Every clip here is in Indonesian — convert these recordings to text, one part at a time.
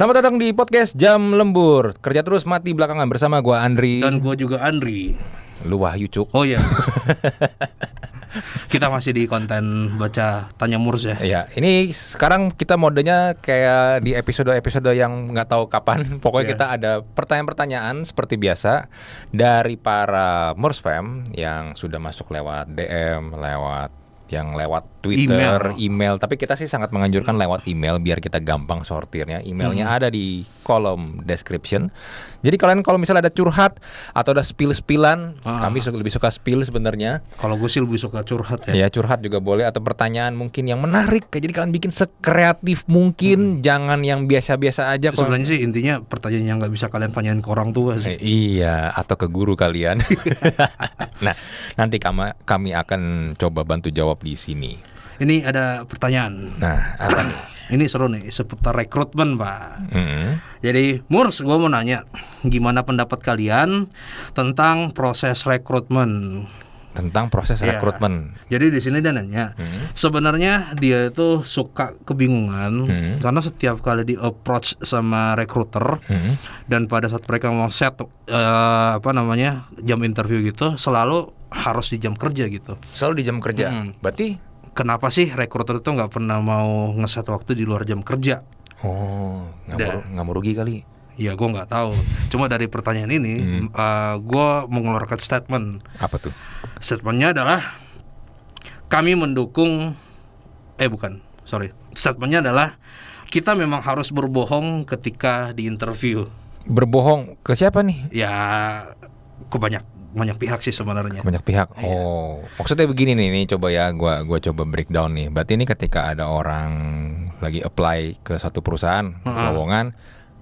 Selamat datang di podcast Jam Lembur. Kerja terus mati belakangan bersama gua Andri. Dan gua juga Andri. Lu Wahyu Cuk. Oh iya. Kita masih di konten baca tanya murs ya. Iya, ini sekarang kita modenya kayak di episode-episode yang nggak tahu kapan. Pokoknya kita ada pertanyaan-pertanyaan seperti biasa dari para Murs fam yang sudah masuk lewat DM, lewat Twitter, email. Tapi kita sih sangat menganjurkan lewat email biar kita gampang sortirnya. Emailnya ada di kolom description. Jadi kalian kalau misalnya ada curhat atau ada spill-spillan, kami lebih suka spill sebenarnya. Kalau gue sih lebih suka curhat ya. Ya curhat juga boleh, atau pertanyaan mungkin yang menarik. Jadi kalian bikin sekreatif mungkin, jangan yang biasa-biasa aja. Sebenarnya sih intinya pertanyaan yang nggak bisa kalian tanyain ke orang tua sih. Iya, atau ke guru kalian. Nah, nanti kami akan coba bantu jawab di sini. Ini ada pertanyaan. Nah, apa nih? Ini seru nih, seputar rekrutmen, Pak. Jadi, Murs, gue mau nanya, gimana pendapat kalian tentang proses rekrutmen? Tentang proses rekrutmen. Jadi di sini dia nanya, sebenarnya dia itu suka kebingungan karena setiap kali di approach sama recruiter dan pada saat mereka mau set jam interview gitu, selalu harus di jam kerja gitu. Selalu di jam kerja. Berarti kenapa sih recruiter itu nggak pernah mau ngeset waktu di luar jam kerja? Nggak mau rugi kali. Ya gue nggak tahu. Cuma dari pertanyaan ini, gue mengeluarkan statement. Apa tuh? Statementnya adalah kami mendukung. Statementnya adalah kita memang harus berbohong ketika di interview. Berbohong ke siapa nih? Ya ke banyak pihak sih sebenarnya. Banyak pihak. Maksudnya begini nih coba ya, gua coba breakdown nih. Berarti ini ketika ada orang lagi apply ke satu perusahaan, lowongan,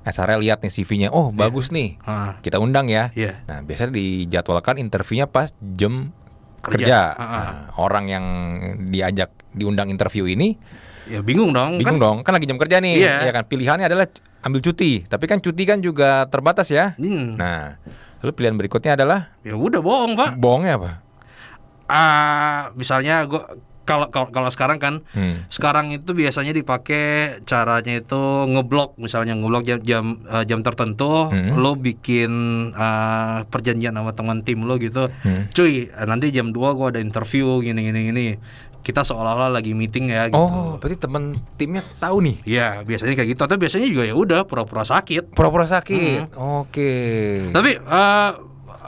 SRL lihat nih CV-nya, bagus nih, kita undang ya. Nah, biasanya dijadwalkan interviewnya pas jam kerja. Nah, orang yang diundang interview ini, ya bingung dong. Kan lagi jam kerja nih. Ya kan, pilihannya adalah ambil cuti. Tapi kan cuti kan juga terbatas ya. Nah, lalu pilihan berikutnya adalah ya udah bohong, Pak. Bohongnya apa? Misalnya gue kalau sekarang kan, sekarang itu biasanya dipakai caranya itu ngeblok jam tertentu, lo bikin perjanjian sama teman tim lo gitu, cuy, nanti jam 2 gue ada interview gini. Kita seolah-olah lagi meeting ya. Gitu. Berarti teman timnya tahu nih? Iya, biasanya kayak gitu. Atau biasanya juga ya udah pura-pura sakit. Oke. Tapi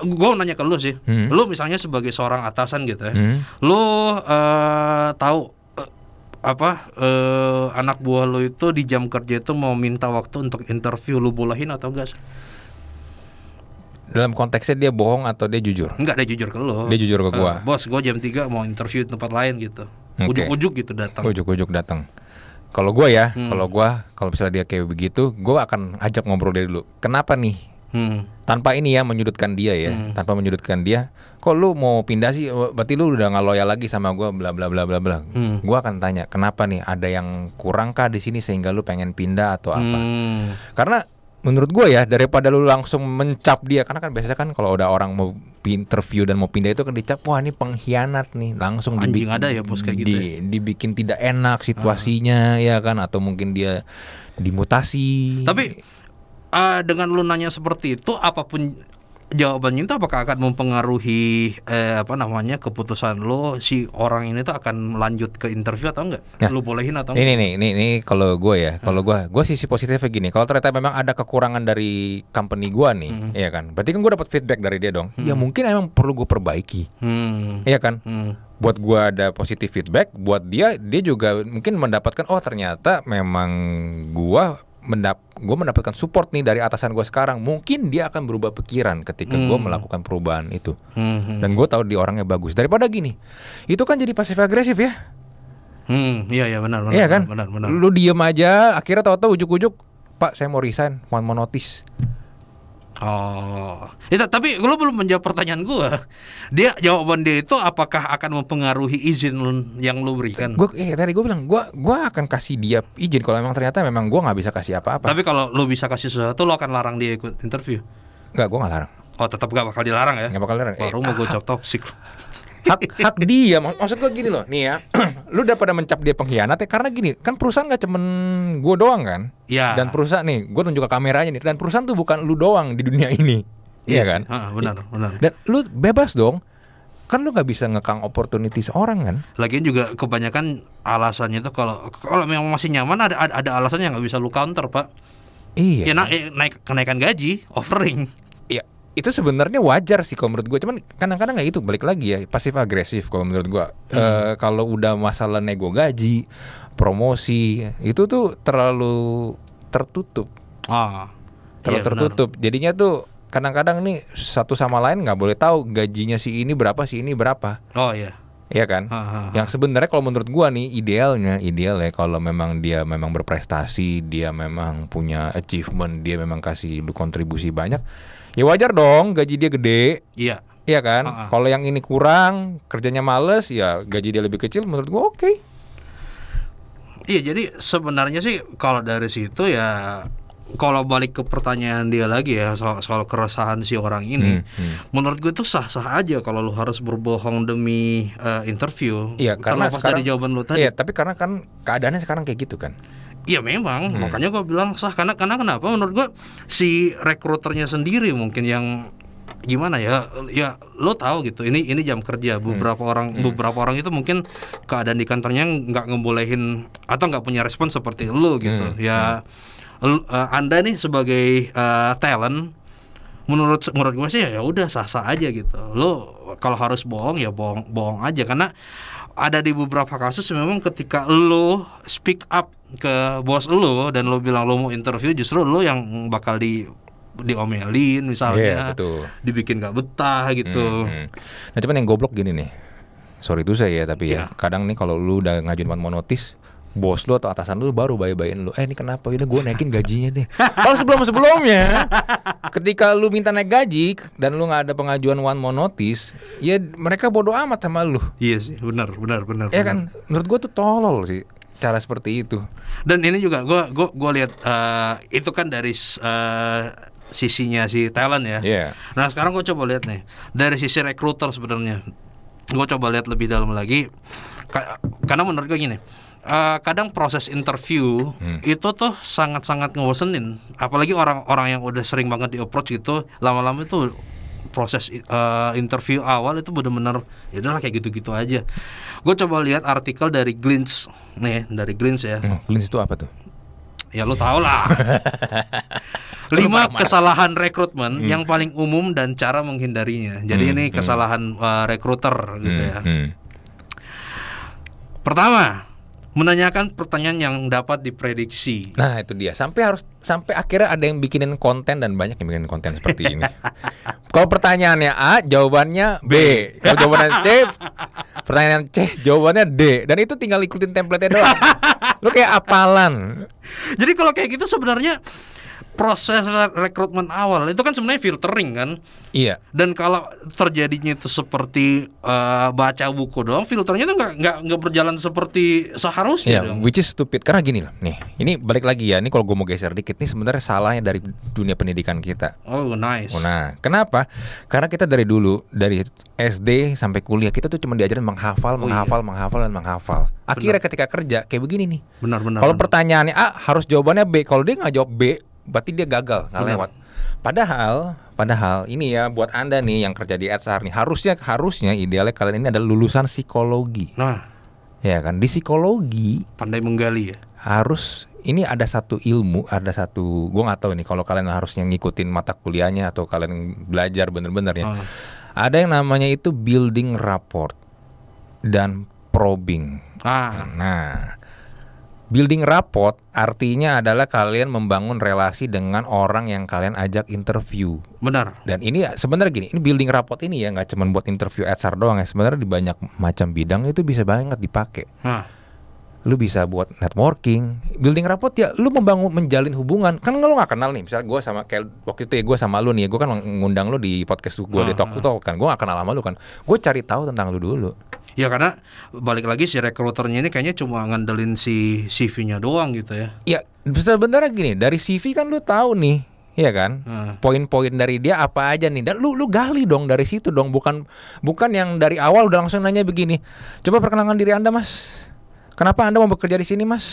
gue nanya ke lu sih, lu misalnya sebagai seorang atasan gitu ya, lu tahu anak buah lu itu di jam kerja itu mau minta waktu untuk interview, lu bolehin atau enggak? Dalam konteksnya dia bohong atau dia jujur? Enggak, dia jujur ke lu. Dia jujur ke gua. Bos, gua jam 3 mau interview di tempat lain gitu. Ujuk-ujuk gitu datang. Ujuk-ujuk datang. Kalau gua ya, kalau misalnya dia kayak begitu, gua akan ajak ngobrol dia dulu. Kenapa nih? Tanpa ini ya menyudutkan dia ya, tanpa menyudutkan dia. Kok lu mau pindah sih? Berarti lu udah nggak loyal lagi sama gua, bla bla bla bla bla. Gua akan tanya, kenapa nih? Ada yang kurang kah di sini sehingga lu pengen pindah atau apa? Karena menurut gue ya, daripada lu langsung mencap dia, karena kan biasanya kan kalau udah orang mau interview dan mau pindah itu kan dicap, wah ini pengkhianat nih, langsung anjing ada ya bos kayak gitu. Dibikin tidak enak situasinya ya kan, atau mungkin dia dimutasi. Tapi dengan lu nanya seperti itu, apapun jawabannya itu apakah akan mempengaruhi keputusan lo, si orang ini tuh akan lanjut ke interview atau enggak? Lu bolehin atau enggak? Ini kalau gue ya, kalau gue sisi positifnya gini, kalau ternyata memang ada kekurangan dari company gue nih, ya kan, berarti kan gue dapat feedback dari dia dong. Ya mungkin emang perlu gue perbaiki, ya kan. Buat gue ada positif feedback, buat dia juga mungkin mendapatkan, ternyata memang gue mendapatkan support nih dari atasan gue sekarang. Mungkin dia akan berubah pikiran ketika gue melakukan perubahan itu. Dan gue tahu dia orangnya bagus. Daripada gini, itu kan jadi pasif agresif ya. Iya benar. Iya kan? Benar. Lu diem aja, akhirnya tahu-tahu ujuk-ujuk, Pak saya mau resign, mau notice. Tapi lu belum menjawab pertanyaan gue. Jawaban dia itu apakah akan mempengaruhi izin yang lu berikan? Tadi gue bilang gue akan kasih dia izin kalau memang ternyata memang gue nggak bisa kasih apa-apa. Tapi kalau lu bisa kasih sesuatu, lu akan larang dia ikut interview? Nggak, gue nggak larang. Tetap gak bakal dilarang ya? Nggak bakal dilarang. Baru mau gue cap toksik. hak dia. Maksud gue gini loh, nih ya, lu udah pada mencap dia pengkhianat ya karena gini, kan perusahaan nggak cuman gue doang kan, Iya. dan perusahaan nih, gue tunjuk ke kameranya nih, dan perusahaan tuh bukan lu doang di dunia ini, iya kan? Benar. Dan lu bebas dong, kan lu nggak bisa ngekang opportunity seorang kan? Lagian juga kebanyakan alasannya tuh kalau memang masih nyaman ada alasan yang nggak bisa lu counter, Pak. Iya. Ya kenaikan gaji, offering. Ya itu sebenarnya wajar sih kalau menurut gue, cuman kadang-kadang nggak itu, balik lagi ya pasif agresif kalau menurut gue. Kalau udah masalah nego gaji, promosi itu tuh terlalu tertutup, terlalu tertutup. Jadinya tuh kadang-kadang nih satu sama lain nggak boleh tahu gajinya si ini berapa, si ini berapa. Oh iya. Iya kan? Yang sebenarnya kalau menurut gua nih ideal ya kalau memang dia memang berprestasi, dia memang punya achievement, dia memang kasih lu kontribusi banyak, ya wajar dong gaji dia gede. Iya. Iya kan? Kalau yang ini kurang, kerjanya males, ya gaji dia lebih kecil, menurut gua oke. Iya, jadi sebenarnya sih kalau dari situ ya, kalau balik ke pertanyaan dia lagi ya soal keresahan si orang ini, menurut gue tuh sah-sah aja kalau lu harus berbohong demi interview. Iya, karena sekarang, dari jawaban lu tadi. Iya, tapi karena kan keadaannya sekarang kayak gitu kan. Iya memang, makanya gue bilang sah karena kenapa? Menurut gue si rekruternya sendiri mungkin yang gimana ya lo tahu gitu, ini jam kerja beberapa orang itu mungkin keadaan di kantornya nggak ngebolehin atau nggak punya respon seperti lo gitu Anda nih sebagai talent, menurut gue sih ya udah sah-sah aja gitu. Lo kalau harus bohong ya bohong aja, karena ada di beberapa kasus memang ketika lo speak up ke bos lo dan lo bilang lo mau interview, justru lo yang bakal diomelin misalnya, dibikin nggak betah gitu. Nah cuman yang goblok gini nih, sorry itu saya tapi ya kadang nih kalau lu udah ngajuin one more notice, bos lu atau atasan lu baru bayi-bayin lu, ini kenapa ini gue naikin gajinya nih. Kalau sebelumnya ketika lu minta naik gaji dan lu nggak ada pengajuan one more notice, ya mereka bodoh amat sama lu. Iya sih, benar. Ya kan, menurut gue tuh tolol sih cara seperti itu. Dan ini juga gue lihat itu kan dari sisinya si talent ya. Nah sekarang gue coba lihat nih dari sisi recruiter sebenarnya. Gue coba lihat lebih dalam lagi, karena menurut gue gini. Kadang proses interview itu tuh sangat-sangat ngebosenin, apalagi orang-orang yang udah sering banget di approach gitu, lama-lama itu proses interview awal itu benar-benar ya udahlah kayak gitu-gitu aja. Gue coba lihat artikel dari Glints nih, dari Glints ya. Glints itu apa tuh? Ya lu tau lah. 5 kesalahan rekrutmen yang paling umum dan cara menghindarinya. Jadi ini kesalahan rekruter gitu ya. Pertama, menanyakan pertanyaan yang dapat diprediksi. Nah itu dia, sampai akhirnya ada yang bikinin konten, dan banyak yang bikin konten seperti ini. Kalau pertanyaannya A, jawabannya B. Kalau jawabannya C, pertanyaan C, jawabannya D. Dan itu tinggal ikutin template-nya doang. Lu kayak apalan. Jadi kalau kayak gitu sebenarnya proses rekrutmen awal itu kan sebenarnya filtering kan. Iya. Dan kalau terjadinya itu seperti baca buku doang, filternya tuh nggak berjalan seperti seharusnya. Iya, which is stupid. Karena gini loh, nih, ini balik lagi ya. Ini kalau gue mau geser dikit, nih sebenarnya salahnya dari dunia pendidikan kita. Oh nice. Nah, kenapa? Karena kita dari dulu, dari SD sampai kuliah, kita tuh cuma diajarin menghafal. Akhirnya ketika kerja kayak begini nih. Benar. Kalau pertanyaannya A, harus jawabannya B. Kalau dia nggak jawab B, berarti dia gagal, nggak lewat. Padahal ini ya buat Anda nih yang kerja di HR nih, harusnya idealnya kalian ini adalah lulusan psikologi. Nah, ya kan, di psikologi pandai menggali ya. Harus ini ada satu ilmu, gue nggak tahu nih kalau kalian harusnya ngikutin mata kuliahnya atau kalian belajar bener-bener ya. Ada yang namanya itu building rapport dan probing. Nah, building rapport artinya adalah kalian membangun relasi dengan orang yang kalian ajak interview. Benar. Dan ini sebenarnya gini, ini building rapport ini ya nggak cuma buat interview HR doang ya. Sebenarnya di banyak macam bidang itu bisa banget dipakai. Lu bisa buat networking, building rapport ya. Lu menjalin hubungan. Kan lu nggak kenal nih. Misalnya gue sama kayak waktu itu ya, gue sama lu nih. Gue kan ngundang lu di podcast gue di Talk to Talk kan. Gue nggak kenal sama lu kan. Gue cari tahu tentang lu dulu. Ya karena balik lagi si rekruternya ini kayaknya cuma ngandelin si CV-nya doang gitu ya. Ya sebenarnya gini, dari CV kan lu tahu nih Iya kan? Poin-poin dari dia apa aja nih? Dan lu gali dong dari situ dong, bukan yang dari awal udah langsung nanya begini. Coba perkenalkan diri Anda, Mas. Kenapa Anda mau bekerja di sini, Mas?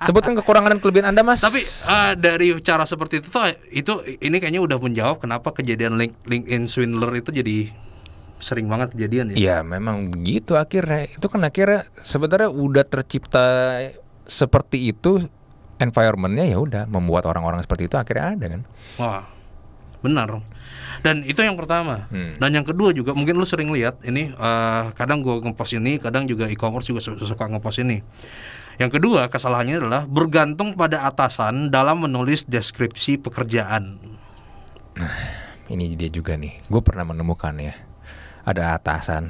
Sebutkan kekurangan dan kelebihan Anda, Mas. Tapi dari cara seperti itu ini kayaknya udah menjawab kenapa kejadian LinkedIn swindler itu jadi sering banget kejadian ya. Iya, memang begitu akhirnya. Itu kan akhirnya sebenarnya udah tercipta seperti itu, environment-nya ya udah membuat orang-orang seperti itu akhirnya ada kan. Wah, benar. Dan itu yang pertama. Dan yang kedua juga mungkin lu sering lihat ini, kadang gue ngepost ini, kadang juga e-commerce juga suka ngepost ini. Yang kedua kesalahannya adalah bergantung pada atasan dalam menulis deskripsi pekerjaan. Nah, ini dia juga nih. Gue pernah menemukan ya, ada atasan,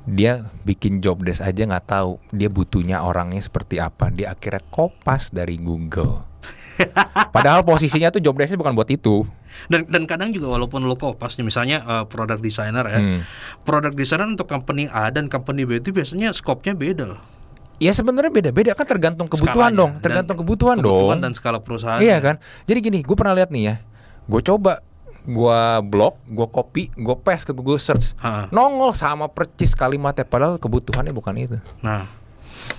dia bikin job desk aja nggak tahu dia butuhnya orangnya seperti apa. Dia akhirnya kopas dari Google. Padahal posisinya tuh job desk-nya bukan buat itu. Dan kadang juga walaupun lo kopas nih, misalnya product designer ya, product designer untuk company A dan company B itu biasanya scope-nya beda loh. Ya sebenarnya beda-beda kan, tergantung kebutuhan skalanya, dong, tergantung kebutuhan dong dan skala perusahaan. Iya kan. Jadi gini, gue pernah lihat nih ya, gue coba, gue blog, gue copy, gue paste ke Google Search, nongol sama percis kalimatnya, padahal kebutuhannya bukan itu. Nah,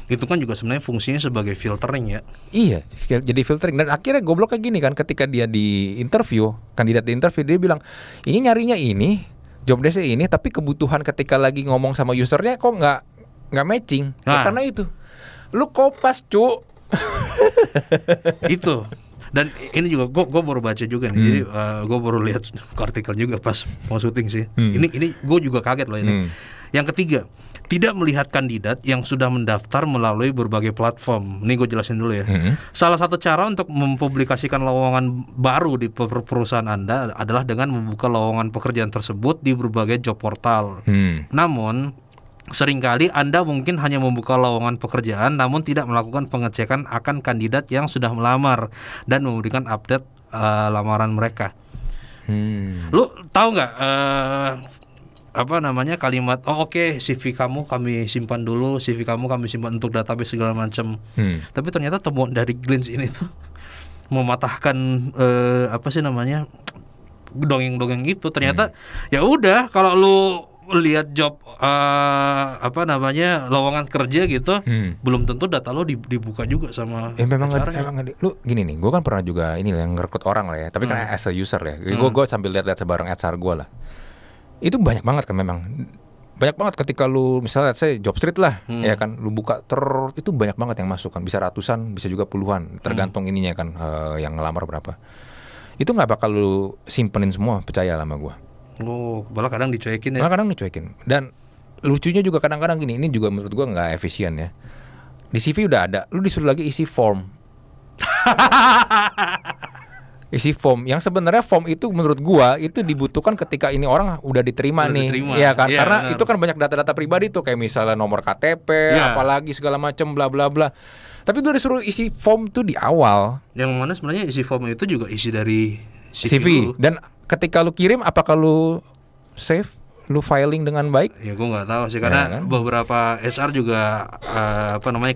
itu kan juga sebenarnya fungsinya sebagai filtering ya. Iya, jadi filtering. Dan akhirnya goblok kayak gini kan, ketika dia di interview, kandidat di interview, dia bilang ini nyarinya ini, job desk-nya ini, tapi kebutuhan ketika lagi ngomong sama usernya kok nggak matching. Ya, karena itu lu kopas cu. Itu. Dan ini juga gue baru baca juga nih. Jadi gue baru lihat artikel juga pas mau syuting sih. Ini gue juga kaget loh ini. Yang ketiga, tidak melihat kandidat yang sudah mendaftar melalui berbagai platform. Ini gue jelasin dulu ya. Salah satu cara untuk mempublikasikan lowongan baru di perusahaan Anda adalah dengan membuka lowongan pekerjaan tersebut di berbagai job portal. Namun seringkali Anda mungkin hanya membuka lowongan pekerjaan namun tidak melakukan pengecekan akan kandidat yang sudah melamar dan memberikan update lamaran mereka. Lu tahu nggak kalimat oke, CV kamu kami simpan dulu, CV kamu kami simpan untuk database segala macam. Tapi ternyata temuan dari Glints ini tuh mematahkan dongeng-dongeng itu. Ternyata ya udah, kalau lu lihat job lowongan kerja gitu, belum tentu data lo dibuka juga sama memang lu gini nih, gue kan pernah juga ini yang ngerekrut orang lah ya, tapi kan as a user ya, gue sambil lihat sebarang HR gue lah, itu banyak banget kan, memang banyak banget ketika lu misalnya saya job street lah, ya kan, lu buka itu banyak banget yang masuk kan, bisa ratusan, bisa juga puluhan, tergantung ininya kan, yang ngelamar berapa. Itu nggak bakal lu simpenin semua, percaya sama gue. Malah kadang dicuekin ya. Dan lucunya juga kadang-kadang gini, ini juga menurut gue nggak efisien ya. Di CV udah ada, lu disuruh lagi isi form. Isi form yang sebenarnya form itu menurut gua itu dibutuhkan ketika ini orang udah diterima nih. Iya kan? Karena benar. Itu kan banyak data-data pribadi tuh, kayak misalnya nomor KTP, apalagi segala macam bla bla bla. Tapi lu disuruh isi form tuh di awal. Yang mana sebenarnya isi form itu juga isi dari CV. Dan ketika lu kirim, apakah lu save, lu filing dengan baik? Ya gue nggak tahu sih, karena beberapa HR juga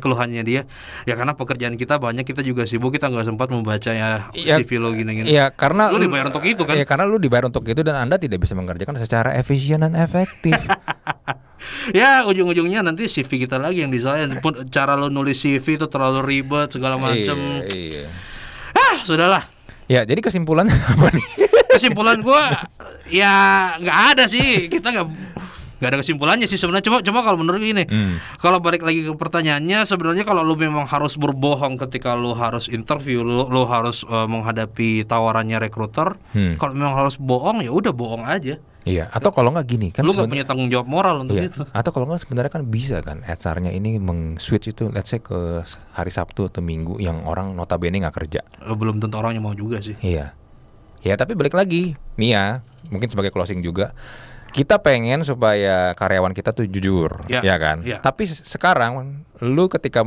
keluhannya dia ya, karena pekerjaan kita banyak, kita juga sibuk, kita nggak sempat membaca CV lo gini-gini. Iya, karena lu dibayar untuk itu kan? Iya, karena lu dibayar untuk itu dan Anda tidak bisa mengerjakan secara efisien dan efektif. Ya ujung-ujungnya nanti CV kita lagi yang disalahin. Cara lo nulis CV itu terlalu ribet segala macam. Iya. Sudahlah. Ya, jadi kesimpulan apa nih? Kesimpulan gua ya nggak ada sih, kita nggak ada kesimpulannya sih sebenarnya. Cuma kalau menurut gini, kalau balik lagi ke pertanyaannya, sebenarnya kalau lu memang harus berbohong ketika lu harus interview, lu harus menghadapi tawarannya rekruter, kalau memang harus bohong ya udah bohong aja. Iya, atau kalau nggak gini kan, lu nggak punya tanggung jawab moral untuk itu. Atau kalau nggak sebenarnya kan bisa kan HR-nya ini meng-switch itu, let's say ke hari Sabtu atau Minggu yang orang notabene nggak kerja. Belum tentu orangnya mau juga sih. Iya, ya tapi balik lagi nih ya, mungkin sebagai closing juga, kita pengen supaya karyawan kita tuh jujur, ya kan. Tapi sekarang lu ketika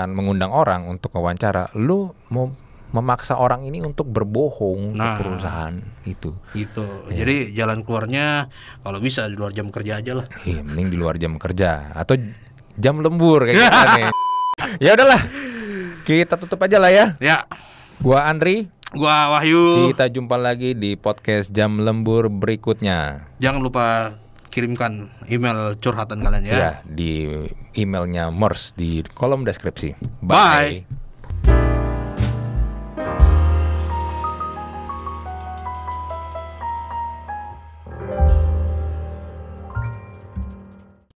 mengundang orang untuk wawancara, lu mau memaksa orang ini untuk berbohong ke perusahaan itu. Gitu. Ya. Jadi jalan keluarnya kalau bisa di luar jam kerja aja lah. Iya, mending di luar jam kerja atau jam lembur kayak kita nih. Ya udahlah. Kita tutup aja lah ya. Ya. Gua Andri, Gua Wahyu. Kita jumpa lagi di podcast Jam Lembur berikutnya. Jangan lupa kirimkan email curhatan kalian ya. Ya, di emailnya Mors di kolom deskripsi. Bye.